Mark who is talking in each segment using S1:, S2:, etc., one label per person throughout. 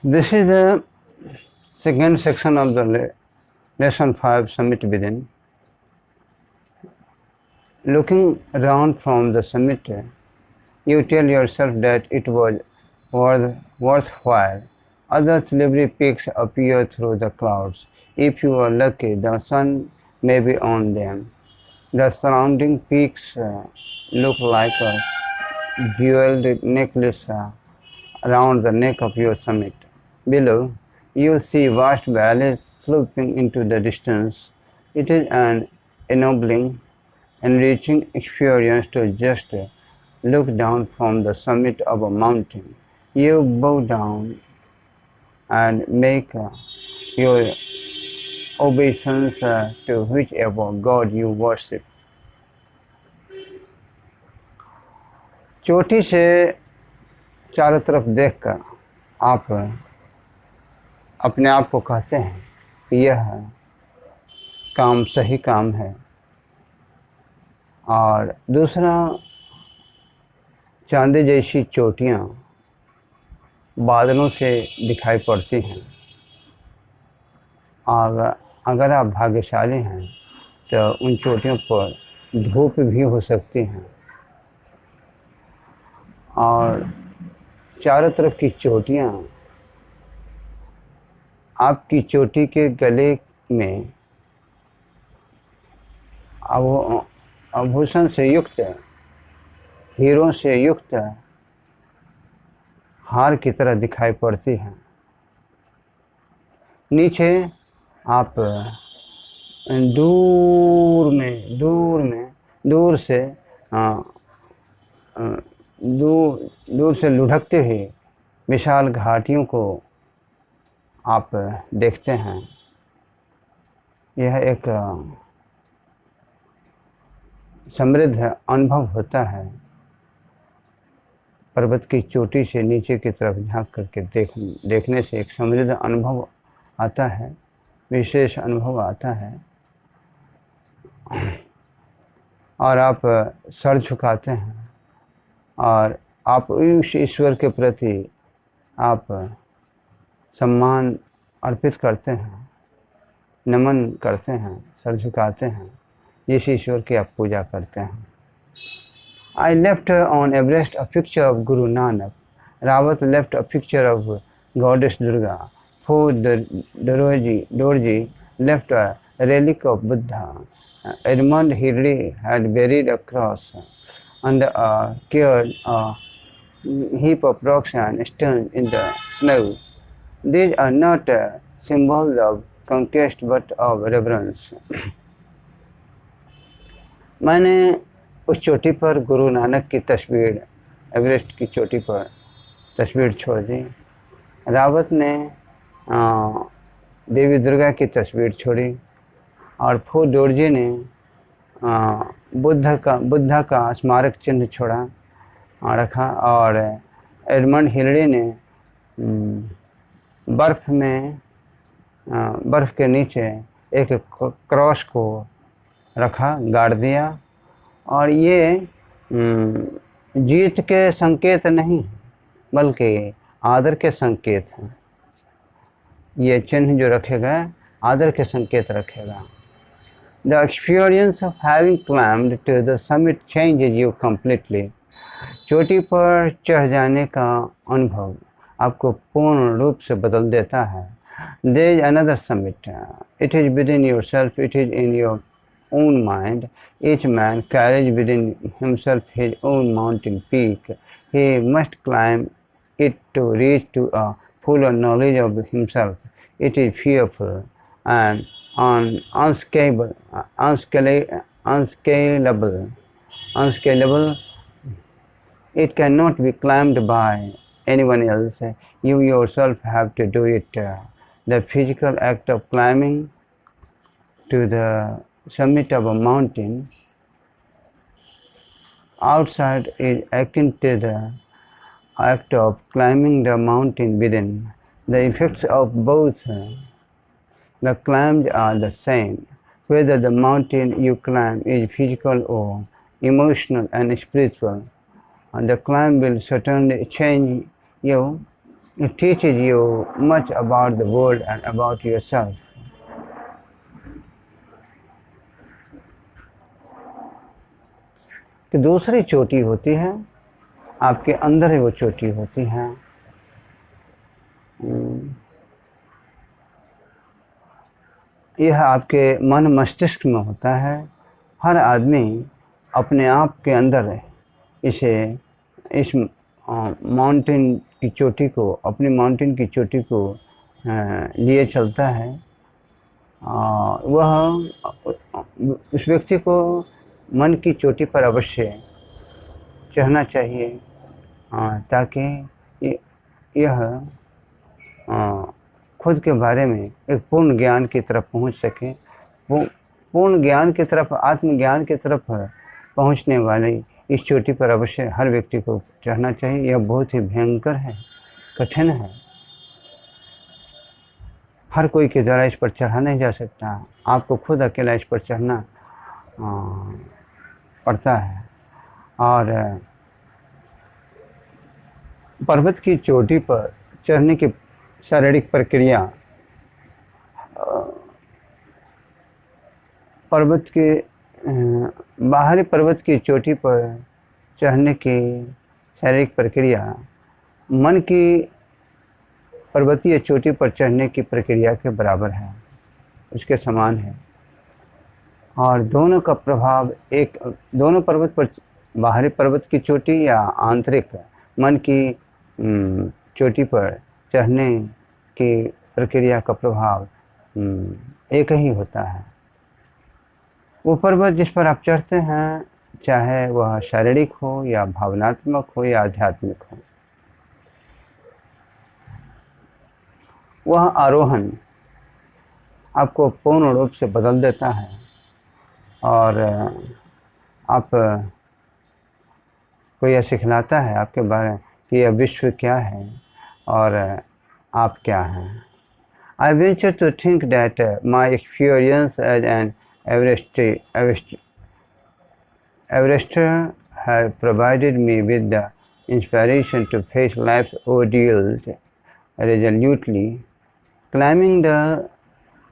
S1: This is the second section of the lesson 5 summit within. Looking around from the summit, you tell yourself that it was worthwhile. Other silvery peaks appear through the clouds. If you are lucky, the sun may be on them. The surrounding peaks look like a jeweled necklace around the neck of your summit. Below, you see vast valleys sloping into the distance. It is an ennobling, enriching experience to just look down from the summit of a mountain. You bow down and make your obeisance to whichever god you worship. चोटी से चारों तरफ देखकर आप अपने आप को कहते हैं कि यह काम सही काम है। और दूसरा, चांदी जैसी चोटियाँ बादलों से दिखाई पड़ती हैं। अगर आप भाग्यशाली हैं तो उन चोटियों पर धूप भी हो सकती हैं। और चारों तरफ की चोटियाँ आपकी चोटी के गले में आभूषण से युक्त, हीरों से युक्त हार की तरह दिखाई पड़ती हैं। नीचे आप दूर से लुढ़कते हुए विशाल घाटियों को आप देखते हैं। यह एक समृद्ध अनुभव होता है। पर्वत की चोटी से नीचे की तरफ झांक करके देखने से एक समृद्ध अनुभव आता है, विशेष अनुभव आता है। और आप सर झुकाते हैं और आप उस ईश्वर के प्रति आप सम्मान अर्पित करते हैं, नमन करते हैं, सर झुकाते हैं, जिस ईश्वर की आप पूजा करते हैं। I left on Everest a picture of Guru Nanak. Rawat left a picture of Goddess Durga. Dorji left a relic of Buddha. Edmund Hillary had buried a cross under a cured heap of rocks and stones in the snow. These are not symbols of conquest but of reverence. मैंने उस चोटी पर गुरु नानक की तस्वीर, Everest की चोटी पर तस्वीर छोड़ दी। रावत ने देवी दुर्गा की तस्वीर छोड़ी और फू डोरजी ने बुद्धा का स्मारक चिन्ह छोड़ा रखा। और एडमंड हिलरी ने बर्फ़ के नीचे एक क्रॉस को रखा, गाड़ दिया। और ये जीत के संकेत नहीं बल्कि आदर के संकेत हैं। ये चिन्ह जो रखेगा आदर के संकेत रखेगा। The experience of having climbed to the summit changes you completely. चोटी पर चढ़ जाने का अनुभव आपको पूर्ण रूप से बदल देता है। There is another summit. It is within yourself. It is in your own mind. Each man carries within himself his own mountain peak. He must climb it to reach to a fuller knowledge of himself. It is fearful and unscalable. It cannot be climbed by anyone else. You yourself have to do it. The physical act of climbing to the summit of a mountain outside is akin to the act of climbing the mountain within. The effects of both the climbs are the same, whether the mountain you climb is physical or emotional and spiritual. And the climb will certainly change you. It teaches you much about the world and about yourself. कि दूसरी चोटी होती है, आपके अंदर ही वो चोटी होती है। यह आपके मन मस्तिष्क में होता है। हर आदमी अपने आप के अंदर इस माउंटेन की चोटी को, अपनी माउंटेन की चोटी को लिए चलता है। वह उस व्यक्ति को मन की चोटी पर अवश्य चढ़ना चाहिए, ताकि यह खुद के बारे में एक पूर्ण ज्ञान की तरफ पहुंच सके। पूर्ण ज्ञान की तरफ, आत्मज्ञान की तरफ पहुंचने वाली इस चोटी पर अवश्य हर व्यक्ति को चढ़ना चाहिए। यह बहुत ही भयंकर है, कठिन है, हर कोई के द्वारा इस पर चढ़ा नहीं जा सकता। आपको खुद अकेला इस पर चढ़ना पड़ता है। और पर्वत की चोटी पर चढ़ने की शारीरिक प्रक्रिया, पर्वत के बाहरी पर्वत की चोटी पर चढ़ने की शारीरिक प्रक्रिया मन की पर्वतीय चोटी पर चढ़ने की प्रक्रिया के बराबर है, उसके समान है। और दोनों का प्रभाव दोनों पर्वत पर, बाहरी पर्वत की चोटी या आंतरिक मन की चोटी पर चढ़ने की प्रक्रिया का प्रभाव एक ही होता है। वो पर्वत जिस पर आप चढ़ते हैं, चाहे वह शारीरिक हो या भावनात्मक हो या आध्यात्मिक हो, वह आरोहण आपको पूर्ण रूप से बदल देता है। और आप कोई यह सिखलाता है आपके बारे में कि यह विश्व क्या है और आप क्या हैं। I venture to think that my experience as an Everester has provided me with the inspiration to face life's ordeals resolutely. Climbing the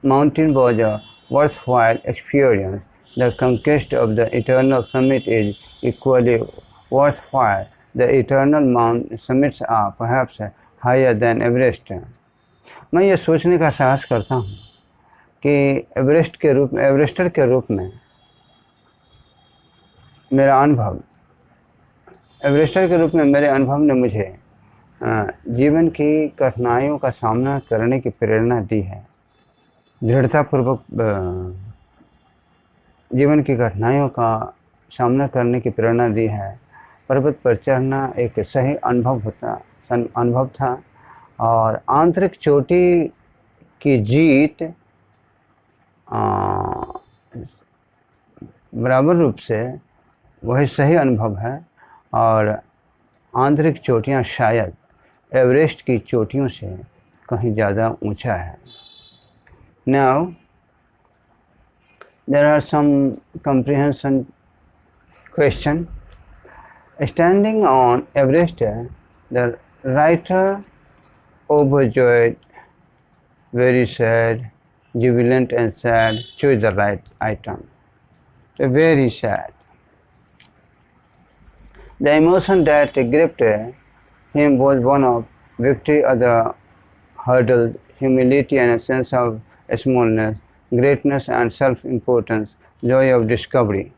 S1: mountain was a worthwhile experience. The conquest of the eternal summit is equally worthwhile. The eternal summits are perhaps higher than Everest. मैं ये सोचने का साहस करता हूँ कि Everester के रूप में मेरा अनुभव, एवरेस्टर के रूप में मेरे अनुभव ने मुझे जीवन की कठिनाइयों का सामना करने की प्रेरणा दी है। दृढ़तापूर्वक जीवन की कठिनाइयों का सामना करने की प्रेरणा दी है। पर्वत पर चढ़ना एक सही अनुभव था और आंतरिक चोटी की जीत बराबर रूप से वही सही अनुभव है। और आंतरिक चोटियाँ शायद एवरेस्ट की चोटियों से कहीं ज़्यादा ऊंचा है। Now there are some comprehension question. Standing on Everest, the writer overjoyed, very sad, jubilant and sad, choose the right item. So very sad. The emotion that gripped him was one of victory of the hurdles, humility and a sense of smallness, greatness and self-importance, joy of discovery.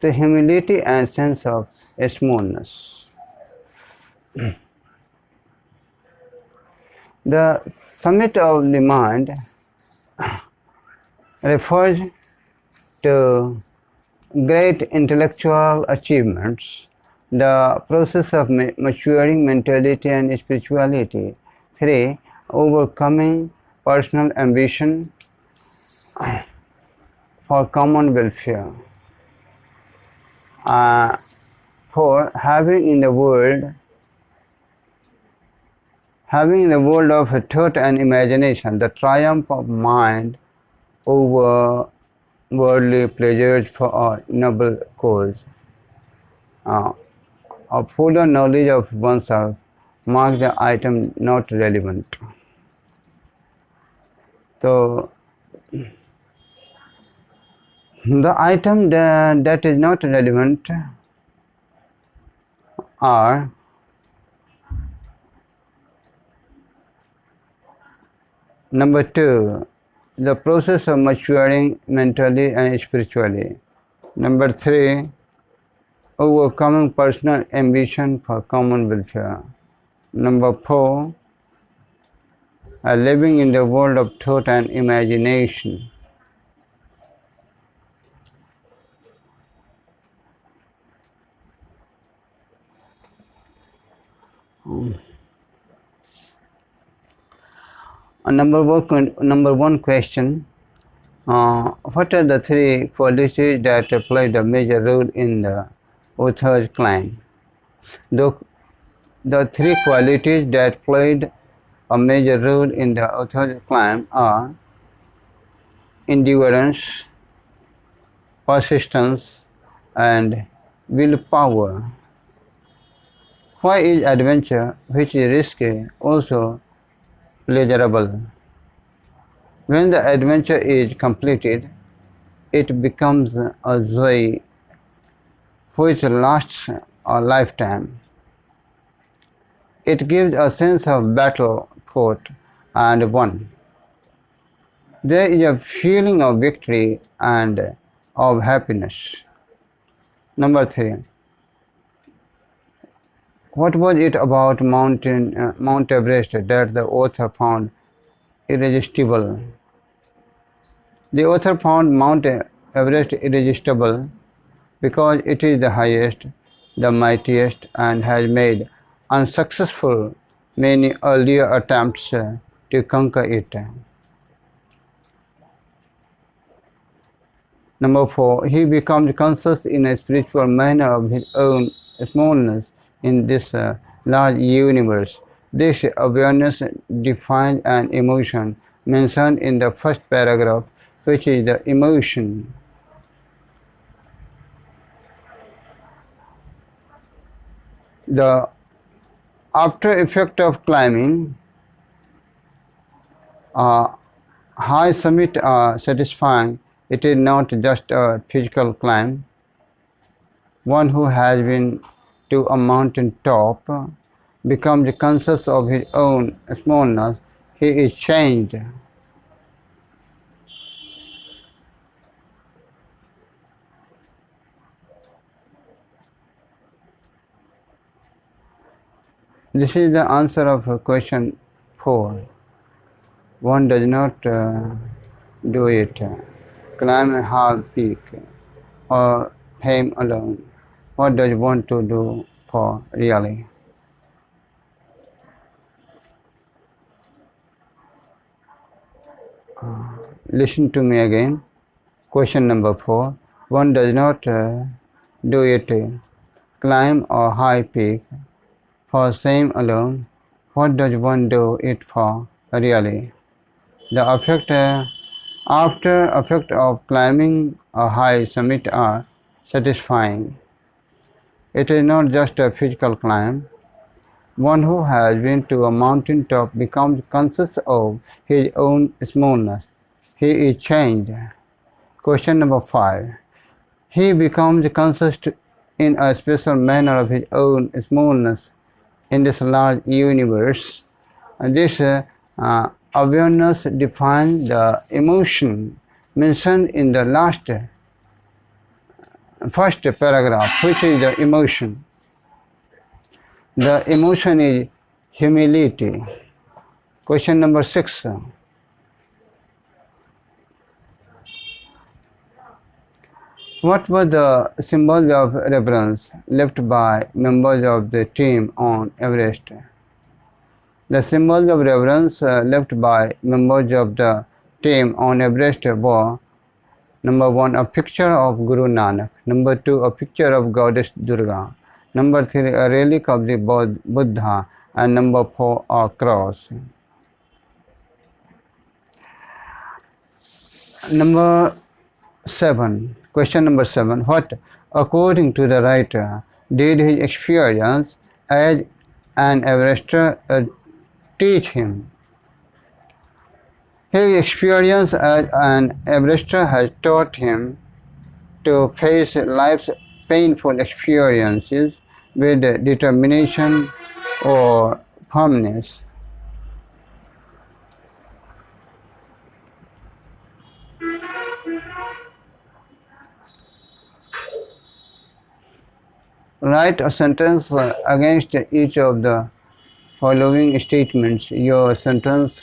S1: The humility and sense of smallness. The summit of the mind refers to great intellectual achievements, the process of maturing mentality and spirituality. 3. Overcoming personal ambition for common welfare. 4. Having in the world of thought and imagination, the triumph of mind over worldly pleasures for a noble cause. A fuller knowledge of oneself, mark the item not relevant. So the item that is not relevant are number 2, the process of maturing mentally and spiritually. Number 3, overcoming personal ambition for common welfare. Number 4, living in the world of thought and imagination. Number one question, what are the 3 qualities that played a major role in the author's climb? The 3 qualities that played a major role in the author's climb are endurance, persistence, and willpower. Why is adventure, which is risky, also pleasurable? When the adventure is completed, it becomes a joy which lasts a lifetime. It gives a sense of battle fought and won. There is a feeling of victory and of happiness. Number 3, what was it about Mount Everest that the author found irresistible? The author found Mount Everest irresistible because it is the highest, the mightiest, and has made unsuccessful many earlier attempts to conquer it. Number 4, he becomes conscious in a spiritual manner of his own smallness in this large universe. This awareness defines an emotion mentioned in the first paragraph, which is the emotion. The after effect of climbing, high summit are satisfying. It is not just a physical climb. One who has been to a mountain top becomes conscious of his own smallness. He is changed. This is the answer of question 4. One does not do it, climb a high peak, or fame alone. What does one to do for really? Listen to me again. Question number 4. One does not do it, climb a high peak, for fame alone. What does one do it for really? The after effect of climbing a high summit are satisfying. It is not just a physical climb. One who has been to a mountain top becomes conscious of his own smallness. He is changed. Question number 5. He becomes conscious in a special manner of his own smallness in this large universe. And this awareness defines the emotion mentioned in the first paragraph, which is the emotion. The emotion is humility. Question number 6. What were the symbols of reverence left by members of the team on Everest? The symbols of reverence left by members of the team on Everest were: number 1, a picture of Guru Nanak; number 2, a picture of Goddess Durga; number 3, a relic of the Buddha; and number 4, a cross. Number 7. Question number 7. What, according to the writer, did his experience as an Everester teach him. His experience as an Everester has taught him to face life's painful experiences with determination or firmness. Write a sentence against each of the following statements. Your sentence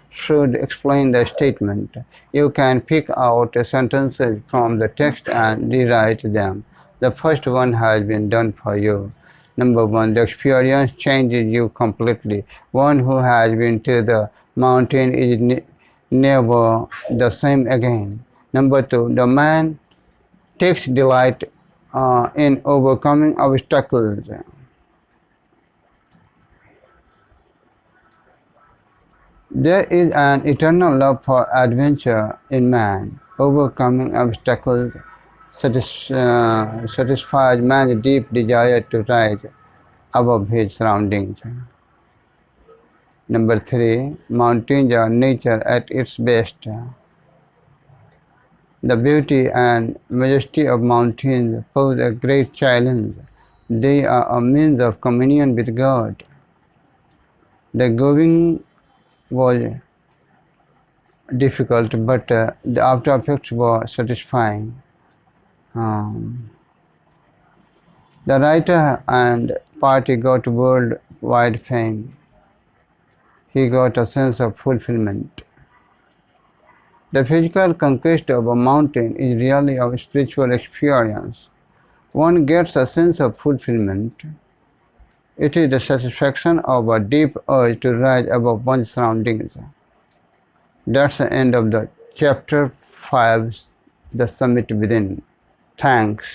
S1: should explain the statement. You can pick out sentences from the text and rewrite them. The first one has been done for you. Number one, the experience changes you completely. One who has been to the mountain is never the same again. Number two, the man takes delight in overcoming obstacles. There is an eternal love for adventure in man. Overcoming obstacles satisfies man's deep desire to rise above his surroundings. Number three, mountains are nature at its best. The beauty and majesty of mountains pose a great challenge. They are a means of communion with God. The going was difficult, but the after effects were satisfying. The writer and party got worldwide fame. He got a sense of fulfillment. The physical conquest of a mountain is really a spiritual experience. One gets a sense of fulfillment. It is the satisfaction of a deep urge to rise above one's surroundings. That's the end of the chapter 5, The Summit Within. Thanks.